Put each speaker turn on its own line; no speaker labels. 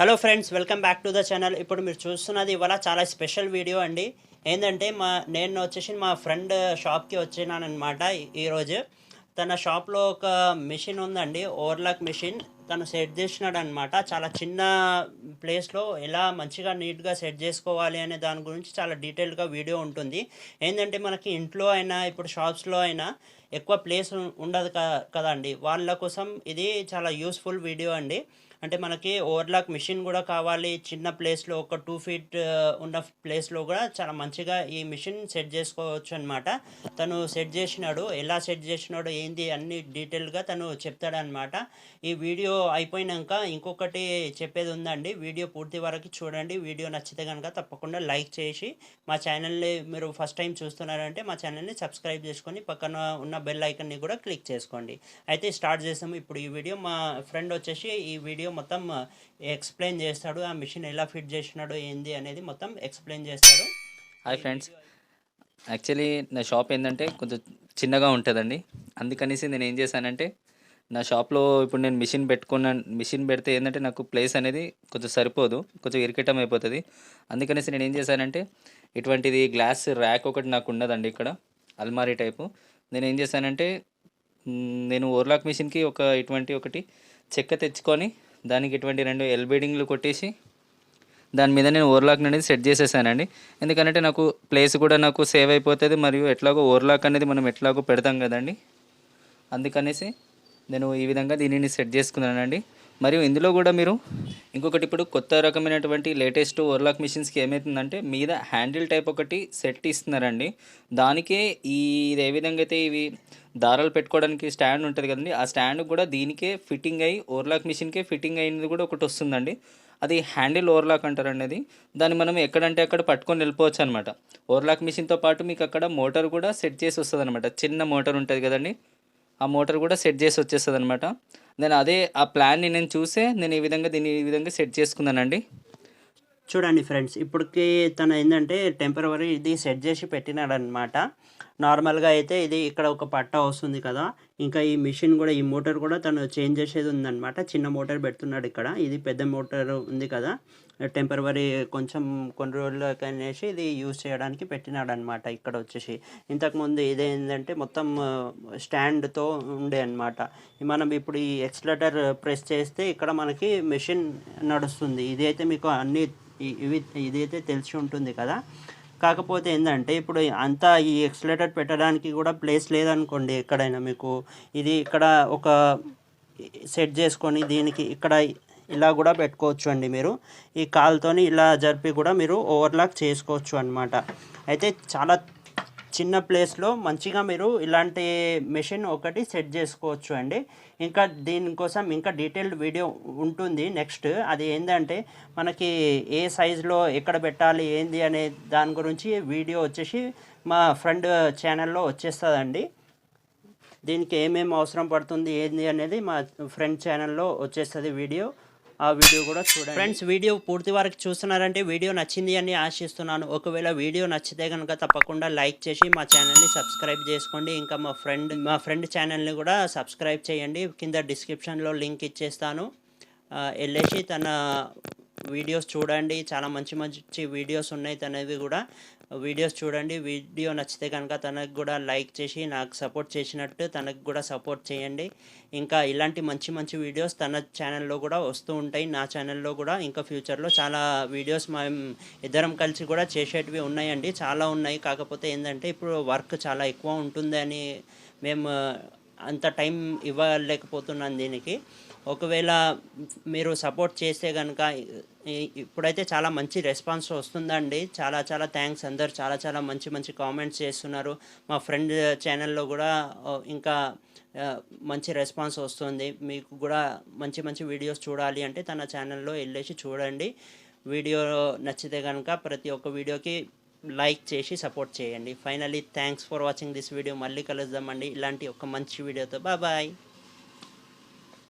Hello friends, welcome back to the channel. ఇప్పుడు మీరు చూస్తున్నది ఇవాళ చాలా స్పెషల్ వీడియో అండి. ఏంటంటే నేను వచ్చేసి మా ఫ్రెండ్ షాప్కి వచ్చినానమాట ఈరోజు. తన షాప్లో ఒక మిషన్ ఉందండి, ఓవర్లాక్ మిషన్. తను సెట్ చేసినాడు అనమాట. చాలా చిన్న ప్లేస్లో ఎలా మంచిగా నీట్గా సెట్ చేసుకోవాలి అనే దాని గురించి చాలా డీటెయిల్గా వీడియో ఉంటుంది. ఏంటంటే మనకి ఇంట్లో అయినా ఇప్పుడు షాప్స్లో అయినా ఎక్కువ ప్లేస్ ఉండదు కదండి. వాళ్ళ కోసం ఇది చాలా యూస్ఫుల్ వీడియో అండి. అంటే మనకి ఓవర్లాక్ మిషన్ కూడా కావాలి. చిన్న ప్లేస్లో ఒక 2 ఫీట్ ఉన్న ప్లేస్లో కూడా చాలా మంచిగా ఈ మిషన్ సెట్ చేసుకోవచ్చు అనమాట. తను సెట్ చేసినాడు, ఎలా సెట్ చేసినాడు ఏంది అన్ని డీటెయిల్గా తను చెప్తాడనమాట. ఈ వీడియో అయిపోయినాక ఇంకొకటి చెప్పేది ఉందండి. వీడియో పూర్తి వరకు చూడండి. వీడియో నచ్చితే కనుక తప్పకుండా లైక్ చేసి మా ఛానల్ని మీరు ఫస్ట్ టైం చూస్తున్నారంటే మా ఛానల్ని సబ్స్క్రైబ్ చేసుకొని పక్కన ఉన్న బెల్ ఐకన్ని కూడా క్లిక్ చేసుకోండి. అయితే స్టార్ట్ చేసాము ఇప్పుడు ఈ వీడియో. మా ఫ్రెండ్ వచ్చేసి ఈ వీడియో మొత్తం ఎక్స్ప్లెయిన్ చేస్తాడు. ఆ మిషన్ ఎలా ఫిట్ చేసినాడు ఏంది అనేది మొత్తం ఎక్స్ప్లెయిన్ చేస్తాడు.
హాయ్ ఫ్రెండ్స్, యాక్చువల్లీ నా షాప్ ఏంటంటే కొంచెం చిన్నగా ఉంటుందండి. అందుకనేసి నేను ఏం చేశానంటే నా షాప్లో ఇప్పుడు నేను మిషన్ పెడితే ఏంటంటే నాకు ప్లేస్ అనేది కొంచెం సరిపోదు, కొంచెం ఇరికిటం అయిపోతుంది. అందుకనేసి నేను ఏం చేశానంటే ఇటువంటిది గ్లాస్ ర్యాక్ ఒకటి నాకు ఉన్నదండి ఇక్కడ, అల్మారీ టైపు. నేను ఏం చేశానంటే నేను ఓవర్లాక్ మిషన్కి ఇటువంటి ఒకటి చెక్క తెచ్చుకొని దానికి ఇటువంటి 2 ఎల్బీడింగ్లు కొట్టేసి దాని మీద నేను ఓవర్లాక్ అనేది సెట్ చేసేసానండి. ఎందుకంటే నాకు ప్లేస్ కూడా నాకు సేవ్ అయిపోతుంది, మరియు ఎట్లాగో ఓవర్లాక్ అనేది మనం ఎట్లాగో పెడతాం కదండి. అందుకనేసి నేను ఈ విధంగా దీనిని సెట్ చేసుకున్నానండి. మరియు ఇందులో కూడా మీరు ఇంకొకటి ఇప్పుడు కొత్త రకమైనటువంటి లేటెస్ట్ ఓవర్లాక్ మిషన్స్కి ఏమవుతుందంటే మీద హ్యాండిల్ టైప్ ఒకటి సెట్ ఇస్తున్నారండి. దానికే ఇది ఏ విధంగా అయితే ఇవి దారాలు పెట్టుకోవడానికి స్టాండ్ ఉంటుంది కదండి, ఆ స్టాండ్ కూడా దీనికే ఫిట్టింగ్ అయ్యి ఓవర్లాక్ మిషన్కే ఫిట్టింగ్ అయ్యింది కూడా ఒకటి వస్తుందండి. అది హ్యాండిల్ ఓవర్లాక్ అంటారండి. అది దాన్ని మనం ఎక్కడంటే అక్కడ పట్టుకొని వెళ్ళిపోవచ్చు అనమాట. ఓవర్లాక్ మిషన్తో పాటు మీకు అక్కడ మోటార్ కూడా సెట్ చేసి వస్తుంది అనమాట. చిన్న మోటార్ ఉంటుంది కదండి, ఆ మోటార్ కూడా సెట్ చేసి వచ్చేస్తుంది అనమాట. నేను ఆ ప్లాన్ని నేను చూసే నేను దీన్ని ఈ విధంగా సెట్ చేసుకున్నానండి.
చూడండి ఫ్రెండ్స్, ఇప్పటికి తను ఏంటంటే టెంపరవరీ ఇది సెట్ చేసి పెట్టినాడనమాట. నార్మల్గా అయితే ఇది ఇక్కడ ఒక పట్ట వస్తుంది కదా, ఇంకా ఈ మిషన్ కూడా ఈ మోటార్ కూడా తను చేంజ్ చేసేది ఉందన్నమాట. చిన్న మోటార్ పెడుతున్నాడు ఇక్కడ, ఇది పెద్ద మోటార్ ఉంది కదా, టెంపరవరీ కొంచెం కొన్ని రోజులకి అనేసి ఇది యూజ్ చేయడానికి పెట్టినాడు అనమాట. ఇక్కడ వచ్చేసి ఇంతకుముందు ఇదేంటంటే మొత్తం స్టాండ్తో ఉండే అనమాట. మనం ఇప్పుడు ఈ ఎక్స్లేటర్ ప్రెస్ చేస్తే ఇక్కడ మనకి మెషిన్ నడుస్తుంది. ఇది అయితే మీకు అన్ని ఇదైతే తెలిసి ఉంటుంది కదా. కాకపోతే ఏంటంటే ఇప్పుడు అంతా ఈ ఎక్స్లేటర్ పెట్టడానికి కూడా ప్లేస్ లేదనుకోండి ఎక్కడైనా మీకు, ఇది ఇక్కడ ఒక సెట్ చేసుకొని దీనికి ఇక్కడ ఇలా కూడా పెట్టుకోవచ్చు అండి. మీరు ఈ కాలుతోని ఇలా జరిపి కూడా మీరు ఓవర్లాక్ చేసుకోవచ్చు అనమాట. అయితే చాలా చిన్న ప్లేస్లో మంచిగా మీరు ఇలాంటి మెషిన్ ఒకటి సెట్ చేసుకోవచ్చు అండి. ఇంకా దీనికోసం ఇంకా డీటెయిల్డ్ వీడియో ఉంటుంది నెక్స్ట్. అది ఏంటంటే మనకి ఏ సైజులో ఎక్కడ పెట్టాలి ఏంది అనే దాని గురించి వీడియో వచ్చేసి మా ఫ్రెండ్ ఛానల్లో వచ్చేస్తుందండి. దీనికి ఏమేమి అవసరం పడుతుంది ఏంది అనేది మా ఫ్రెండ్ ఛానల్లో వచ్చేస్తుంది వీడియో. ఆ వీడియో కూడా చూడండి ఫ్రెండ్స్. వీడియో పూర్తి వరకు చూస్తున్నారంటే వీడియో నచ్చింది అని ఆశిస్తున్నాను. ఒకవేళ వీడియో నచ్చితే కనుక తప్పకుండా లైక్ చేసి మా ఛానల్ని సబ్స్క్రైబ్ చేసుకోండి. ఇంకా మా ఫ్రెండ్ ఛానల్ని కూడా సబ్స్క్రైబ్ చేయండి. కింద డిస్క్రిప్షన్లో లింక్ ఇచ్చేస్తాను, వెళ్ళేసి తన వీడియోస్ చూడండి. చాలా మంచి మంచి వీడియోస్ ఉన్నాయి తనవి కూడా. వీడియోస్ చూడండి. వీడియో నచ్చితే కనుక తనకు కూడా లైక్ చేసి నాకు సపోర్ట్ చేసినట్టు తనకు కూడా సపోర్ట్ చేయండి. ఇంకా ఇలాంటి మంచి మంచి వీడియోస్ తన ఛానల్లో కూడా వస్తూ ఉంటాయి, నా ఛానల్లో కూడా. ఇంకా ఫ్యూచర్లో చాలా వీడియోస్ మేము ఇద్దరం కలిసి కూడా చేసేటివి ఉన్నాయండి, చాలా ఉన్నాయి. కాకపోతే ఏంటంటే ఇప్పుడు వర్క్ చాలా ఎక్కువ ఉంటుంది అని మేము అంత టైం ఇవ్వలేకపోతున్నాను దీనికి. ఒకవేళ మీరు సపోర్ట్ చేస్తే కనుక ఇప్పుడైతే చాలా మంచి రెస్పాన్స్ వస్తుందండి. చాలా చాలా థ్యాంక్స్. అందరు చాలా చాలా మంచి మంచి కామెంట్స్ చేస్తున్నారు. మా ఫ్రెండ్ ఛానల్లో కూడా ఇంకా మంచి రెస్పాన్స్ వస్తుంది. మీకు కూడా మంచి మంచి వీడియోస్ చూడాలి అంటే తన ఛానల్లో వెళ్ళేసి చూడండి. వీడియో నచ్చితే కనుక ప్రతి ఒక్క వీడియోకి లైక్ చేసి సపోర్ట్ చేయండి. Finally thanks for watching this video. మళ్ళీ కలుద్దామండి ఇలాంటి ఒక మంచి వీడియోతో. బాయ్.